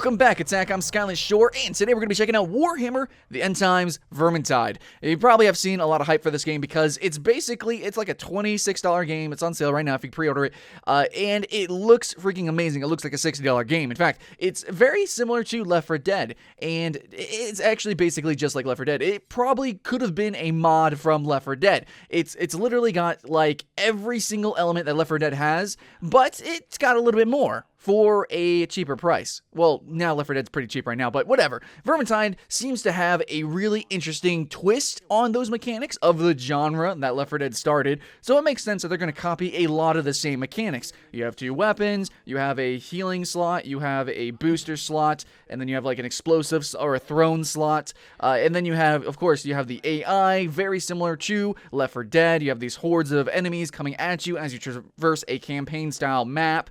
Welcome back, Attack. I'm Skyland Shore, and today we're going to be checking out Warhammer, the End Times, Vermintide. You probably have seen a lot of hype for this game because it's like a $26 game. It's on sale right now if you pre-order it, and it looks freaking amazing. It looks like a $60 game. In fact, it's very similar to Left 4 Dead, and it's actually basically just like Left 4 Dead. It probably could have been a mod from Left 4 Dead. It's literally got like every single element that Left 4 Dead has, but it's got a little bit more for a cheaper price. Well, now Left 4 Dead's pretty cheap right now, but whatever. Vermintide seems to have a really interesting twist on those mechanics of the genre that Left 4 Dead started, so it makes sense that they're going to copy a lot of the same mechanics. You have two weapons, you have a healing slot, you have a booster slot, and then you have like an explosive or a thrown slot, and then you have, of course, you have the AI, very similar to Left 4 Dead. You have these hordes of enemies coming at you as you traverse a campaign-style map.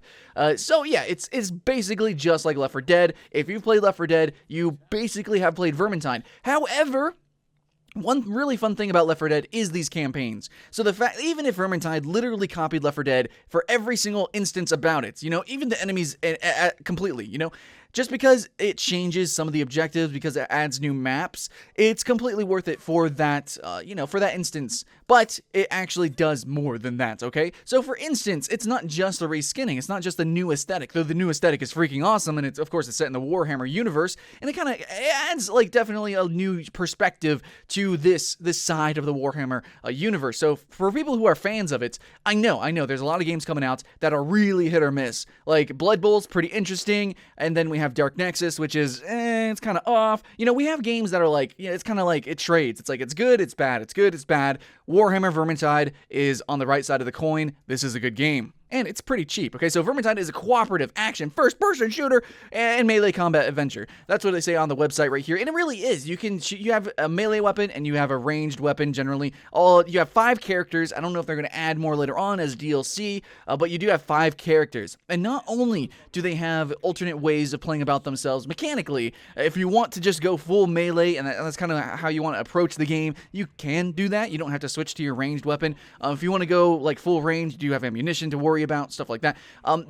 So yeah, it's basically just like Left 4 Dead. If you've played Left 4 Dead, you basically have played Vermintide. However, one really fun thing about Left 4 Dead is these campaigns. So the fact, even if Vermintide literally copied Left 4 Dead for every single instance about it, even the enemies completely, just because it changes some of the objectives, because it adds new maps, it's completely worth it for that, for that instance. But it actually does more than that, okay? So for instance, it's not just a reskinning, it's not just a new aesthetic, though the new aesthetic is freaking awesome, and of course it's set in the Warhammer universe, and it adds like definitely a new perspective to this side of the Warhammer universe. So for people who are fans of it, I know, there's a lot of games coming out that are really hit or miss. Like Blood Bowl's pretty interesting, and then we have Dark Nexus, which is, it's kind of off. We have games that are like, it's kind of like, it trades. It's like, it's good, it's bad, it's good, it's bad. Warhammer Vermintide is on the right side of the coin. This is a good game. And it's pretty cheap, okay? So Vermintide is a cooperative action first-person shooter and melee combat adventure. That's what they say on the website right here, and it really is. You have a melee weapon and you have a ranged weapon generally. You have 5 characters. I don't know if they're going to add more later on as DLC, but you do have 5 characters. And not only do they have alternate ways of playing about themselves mechanically, if you want to just go full melee, and that's kind of how you want to approach the game, you can do that. You don't have to switch to your ranged weapon. If you want to go like full range, you do have ammunition to worry about, stuff like that.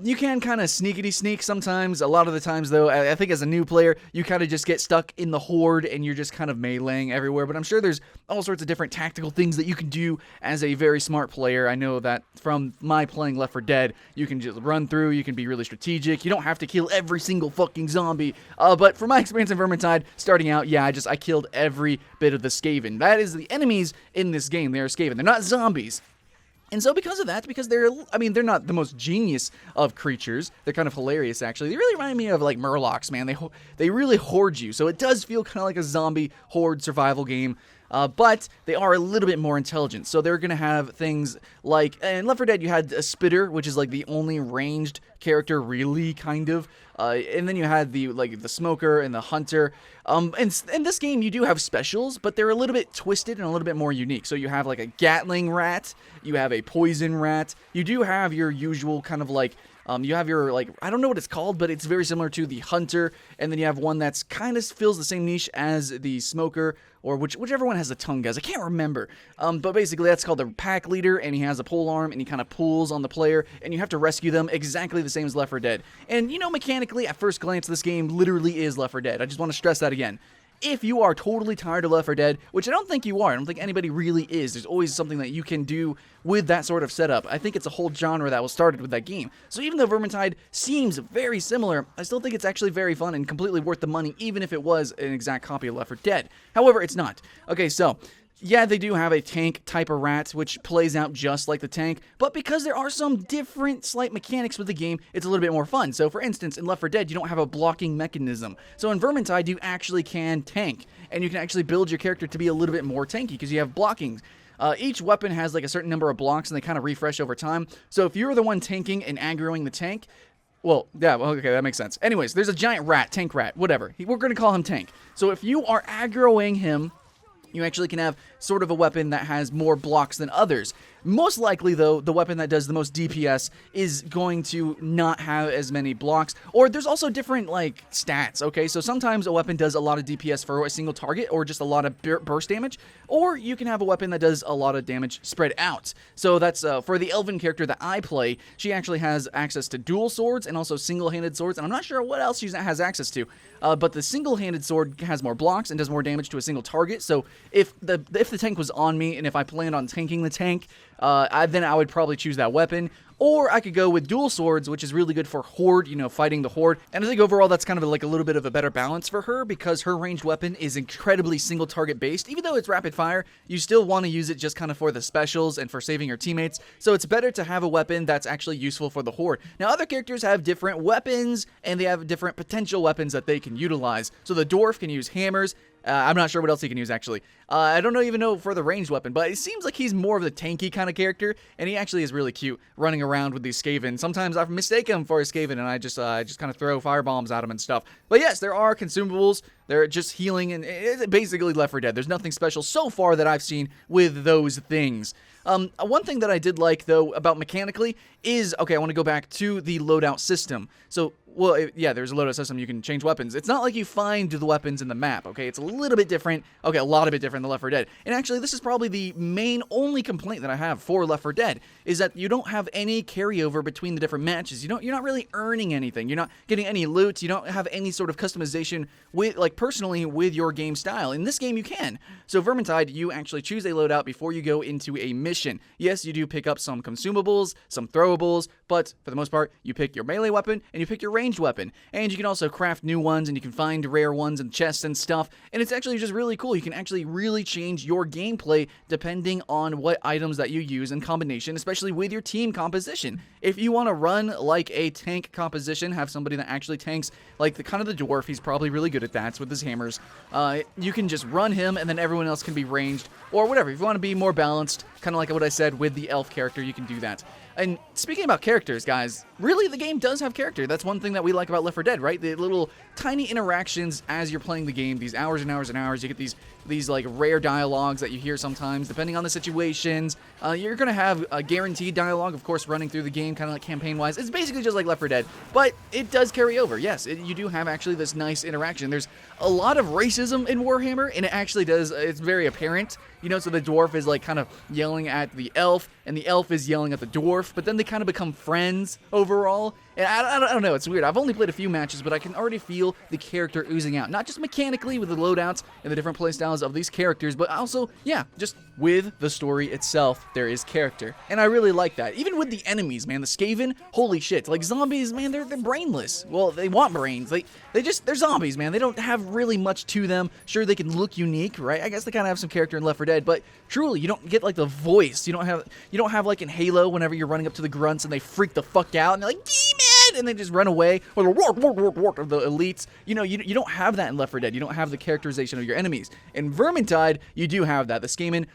You can kind of sneakity sneak sometimes. A lot of the times, though, I think as a new player, you kind of just get stuck in the horde and you're just kind of meleeing everywhere. But I'm sure there's all sorts of different tactical things that you can do as a very smart player. I know that from my playing Left 4 Dead, you can just run through, you can be really strategic. You don't have to kill every single fucking zombie. But from my experience in Vermintide, starting out, yeah, I killed every bit of the Skaven. That is the enemies in this game. They are Skaven. They're not zombies. And so because of that, because they're not the most genius of creatures, they're kind of hilarious actually. They really remind me of like Murlocs, man. They really hoard you. So it does feel kind of like a zombie horde survival game. But they are a little bit more intelligent. So they're going to have things like, in Left 4 Dead you had a Spitter, which is like the only ranged character really, kind of. And then you had the Smoker and the Hunter. And in this game you do have specials, but they're a little bit twisted and a little bit more unique. So you have like a Gatling rat, you have a poison rat, you do have your usual kind of like, you have your, like, I don't know what it's called, but it's very similar to the Hunter, and then you have one that's kind of fills the same niche as the Smoker, or whichever one has the tongue, guys. I can't remember. But basically, that's called the Pack Leader, and he has a pole arm, and he kind of pulls on the player, and you have to rescue them exactly the same as Left 4 Dead. And, mechanically, at first glance, this game literally is Left 4 Dead. I just want to stress that again. If you are totally tired of Left 4 Dead, which I don't think you are, I don't think anybody really is, there's always something that you can do with that sort of setup. I think it's a whole genre that was started with that game. So even though Vermintide seems very similar, I still think it's actually very fun and completely worth the money, even if it was an exact copy of Left 4 Dead. However, it's not. Okay, so yeah, they do have a tank type of rat, which plays out just like the tank, but because there are some different slight mechanics with the game, it's a little bit more fun. So for instance, in Left 4 Dead, you don't have a blocking mechanism. So in Vermintide, you actually can tank, and you can actually build your character to be a little bit more tanky because you have blockings. Each weapon has like a certain number of blocks, and they kind of refresh over time. So if you're the one tanking and aggroing the tank, okay, that makes sense. Anyways, there's a giant rat, tank rat, whatever. We're going to call him Tank. So if you are aggroing him, you actually can have sort of a weapon that has more blocks than others. Most likely, though, the weapon that does the most DPS is going to not have as many blocks, or there's also different, like, stats, okay? So sometimes a weapon does a lot of DPS for a single target, or just a lot of burst damage, or you can have a weapon that does a lot of damage spread out. So that's, for the Elven character that I play, she actually has access to dual swords and also single-handed swords, and I'm not sure what else she has access to, but the single-handed sword has more blocks and does more damage to a single target. So if the tank was on me and if I planned on tanking the tank, then I would probably choose that weapon. Or I could go with dual swords, which is really good for horde, you know, fighting the horde. And I think overall that's kind of like a little bit of a better balance for her, because her ranged weapon is incredibly single target based. Even though it's rapid fire, you still want to use it just kind of for the specials and for saving your teammates. So it's better to have a weapon that's actually useful for the horde. Now, other characters have different weapons, and they have different potential weapons that they can utilize. So the dwarf can use hammers. I'm not sure what else he can use, actually. I don't even know for the ranged weapon, but it seems like he's more of the tanky kind of character, and he actually is really cute running around with these Skaven. Sometimes I mistake him for a Skaven, and I just kind of throw firebombs at him and stuff. But yes, there are consumables. They're just healing, and it's basically Left 4 Dead. There's nothing special so far that I've seen with those things. One thing that I did like, though, about mechanically is, okay, I want to go back to the loadout system. So, well, yeah, there's a loadout system. You can change weapons. It's not like you find the weapons in the map, okay? It's a little bit different. Okay, a lot of bit different than Left 4 Dead. And actually, this is probably the only complaint that I have for Left 4 Dead, is that you don't have any carryover between the different matches. You're not really earning anything. You're not getting any loot. You don't have any sort of customization with, like, personally with your game style. In this game, you can. So, Vermintide, you actually choose a loadout before you go into a mission. Yes, you do pick up some consumables, some throwables, but for the most part, you pick your melee weapon and you pick your ranged weapon. And you can also craft new ones, and you can find rare ones in chests and stuff. And it's actually just really cool. You can actually really change your gameplay depending on what items that you use in combination, especially with your team composition. If you want to run like a tank composition, have somebody that actually tanks, like the dwarf, he's probably really good at that with his hammers. You can just run him, and then everyone else can be ranged, or whatever. If you want to be more balanced, kind of like what I said with the elf character, you can do that. And speaking about characters, guys, really the game does have character. That's one thing that we like about Left 4 Dead, right? The little tiny interactions as you're playing the game, these hours and hours and hours. You get these like rare dialogues that you hear sometimes, depending on the situations. You're gonna have a guaranteed dialogue, of course, running through the game, kind of like campaign-wise. It's basically just like Left 4 Dead, but it does carry over. Yes, you do have actually this nice interaction. There's a lot of racism in Warhammer, and it actually does. It's very apparent. You know, so the dwarf is like kind of yelling at the elf, and the elf is yelling at the dwarf, but then they kind of become friends overall. And I don't know, it's weird. I've only played a few matches, but I can already feel the character oozing out. Not just mechanically with the loadouts and the different playstyles of these characters, but also, yeah, just with the story itself, there is character. And I really like that. Even with the enemies, man, the Skaven, holy shit. Like, zombies, man, they're brainless. Well, they want brains. They're zombies, man. They don't have really much to them. Sure, they can look unique, right? I guess they kind of have some character in Left 4 Dead, but truly, you don't get, like, the voice. You don't have, like, in Halo, whenever you're running up to the grunts and they freak the fuck out, and they're like, "Demon!" and they just run away, or the warp of the elites. You know, you don't have that in Left 4 Dead. You don't have the characterization of your enemies. In Vermintide, you do have that. The Skaven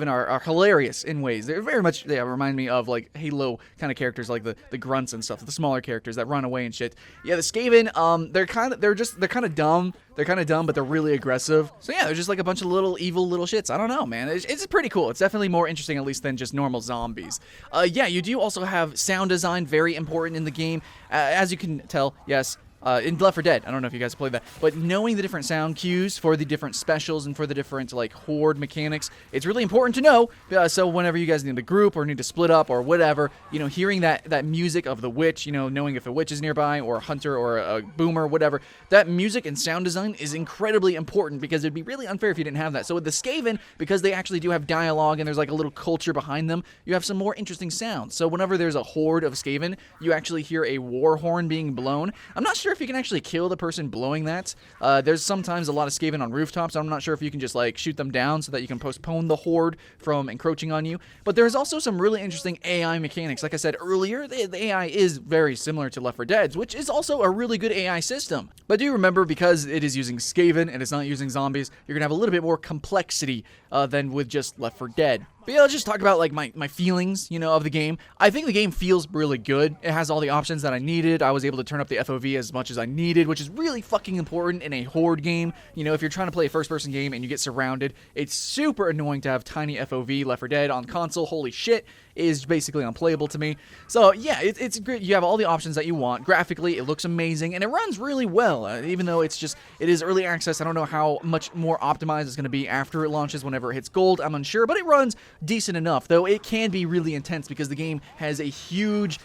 are hilarious in ways. They're very much, they remind me of like Halo kind of characters, like the grunts and stuff, the smaller characters that run away and shit. Yeah, the Skaven, they're kind of dumb. They're kind of dumb, but they're really aggressive. So yeah, they're just like a bunch of little evil little shits. I don't know, man. It's pretty cool. It's definitely more interesting, at least, than just normal zombies. Yeah, you do also have sound design, very important in the game. As you can tell, yes, in Left 4 Dead, I don't know if you guys played that, but knowing the different sound cues for the different specials and for the different, like, horde mechanics, it's really important to know, so whenever you guys need to group or need to split up or whatever, you know, hearing that music of the witch, you know, knowing if a witch is nearby or a hunter or a boomer, whatever, that music and sound design is incredibly important, because it'd be really unfair if you didn't have that. So with the Skaven, because they actually do have dialogue and there's like a little culture behind them, you have some more interesting sounds. So whenever there's a horde of Skaven, you actually hear a war horn being blown. I'm not sure if you can actually kill the person blowing that. There's sometimes a lot of Skaven on rooftops. I'm not sure if you can just like shoot them down so that you can postpone the horde from encroaching on you. But there's also some really interesting AI mechanics. Like I said earlier, the AI is very similar to Left 4 Dead's, which is also a really good AI system. But do remember, because it is using Skaven and it's not using zombies, you're gonna have a little bit more complexity than with just Left 4 Dead. But yeah, let's just talk about like my feelings, of the game. I think the game feels really good. It has all the options that I needed. I was able to turn up the FOV as much as I needed, which is really fucking important in a horde game. If you're trying to play a first-person game and you get surrounded, it's super annoying to have tiny FOV. Left 4 Dead on console, holy shit, is basically unplayable to me. So yeah, it's great. You have all the options that you want. Graphically, it looks amazing, and it runs really well. Even though it is early access, I don't know how much more optimized it's going to be after it launches. Whenever it hits gold, I'm unsure, but it runs decent enough. Though it can be really intense because the game has a huge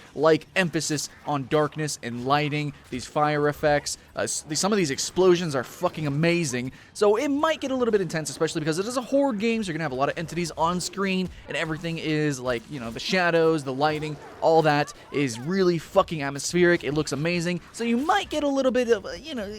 emphasis on darkness and lighting. These fire effects, some of these explosions are fucking amazing. So it might get a little bit intense, especially because it is a horde game. So you're gonna have a lot of entities on screen, and everything is the shadows, the lighting, all that is really fucking atmospheric. It looks amazing. So you might get a little bit of,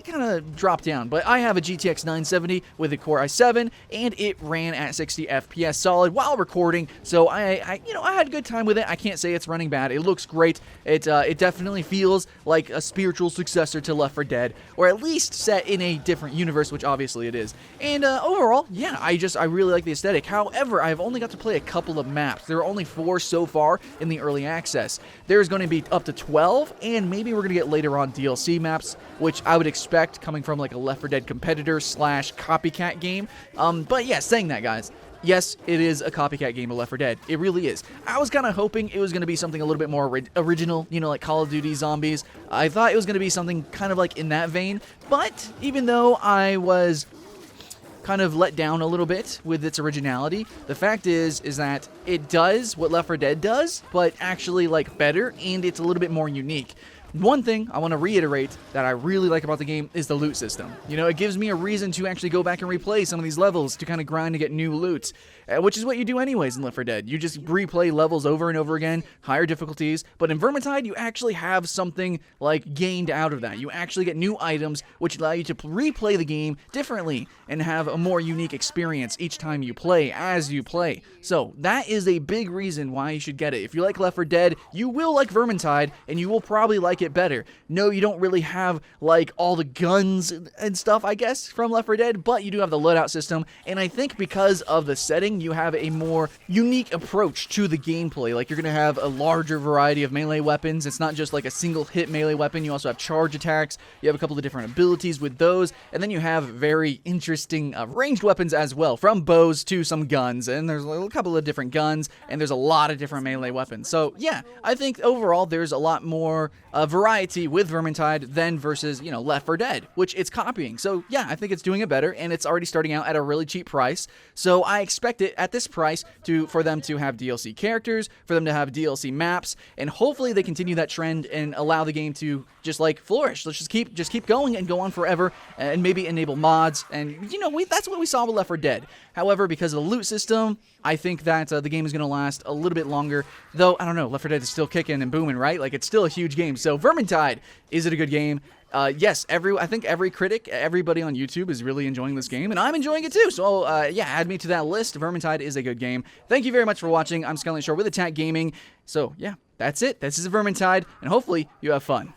kind of drop down. But I have a GTX 970 with a Core i7, and it ran at 60 FPS solid while recording. So I had a good time with it. I can't say it's running bad. It looks great. It definitely feels like a spiritual successor to Left 4 Dead, or at least set in a different universe, which obviously it is. And overall, yeah, I really like the aesthetic. However, I've only got to play a couple of maps. There are only 4 so far in the early access. There's going to be up to 12, and maybe we're going to get later on DLC maps, which I would expect coming from like a Left 4 Dead competitor / copycat game. But yeah, saying that, guys, yes, it is a copycat game of Left 4 Dead. It really is. I was kind of hoping it was going to be something a little bit more original, like Call of Duty Zombies. I thought it was going to be something kind of like in that vein, but even though I was kind of let down a little bit with its originality, the fact is that it does what Left 4 Dead does, but actually better, and it's a little bit more unique. One thing I want to reiterate that I really like about the game is the loot system. It gives me a reason to actually go back and replay some of these levels to kind of grind to get new loot, which is what you do anyways in Left 4 Dead. You just replay levels over and over again, higher difficulties, but in Vermintide, you actually have something gained out of that. You actually get new items, which allow you to replay the game differently and have a more unique experience each time you play as you play. So that is a big reason why you should get it. If you like Left 4 Dead, you will like Vermintide, and you will probably like it better. No, you don't really have all the guns and stuff, I guess, from Left 4 Dead, but you do have the loadout system, and I think because of the setting, you have a more unique approach to the gameplay. You're going to have a larger variety of melee weapons. It's not just a single hit melee weapon. You also have charge attacks. You have a couple of different abilities with those, and then you have very interesting ranged weapons as well, from bows to some guns, and there's a couple of different guns, and there's a lot of different melee weapons. So yeah, I think overall there's a lot more variety with Vermintide than versus, Left 4 Dead, which it's copying. So yeah, I think it's doing it better, and it's already starting out at a really cheap price. So I expect it at this price for them to have DLC characters, for them to have DLC maps, and hopefully they continue that trend and allow the game to just flourish. Let's just keep going and go on forever, and maybe enable mods, and that's what we saw with Left 4 Dead. However, because of the loot system, I think that the game is going to last a little bit longer. Though, I don't know, Left 4 Dead is still kicking and booming, right? It's still a huge game. So, Vermintide, is it a good game? Yes, I think every critic, everybody on YouTube is really enjoying this game, and I'm enjoying it too. So, yeah, add me to that list. Vermintide is a good game. Thank you very much for watching. I'm Skelly Shore with Attack Gaming. So, yeah, that's it. This is Vermintide, and hopefully you have fun.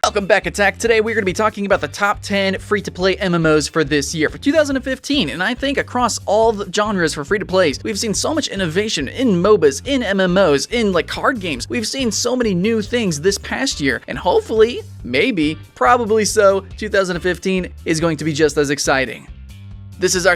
Welcome back, Attack. Today we're going to be talking about the top 10 free-to-play MMOs for this year, for 2015, and I think across all the genres for free-to-plays, we've seen so much innovation in MOBAs, in MMOs, in card games. We've seen so many new things this past year, and hopefully, maybe, probably so, 2015 is going to be just as exciting. This is our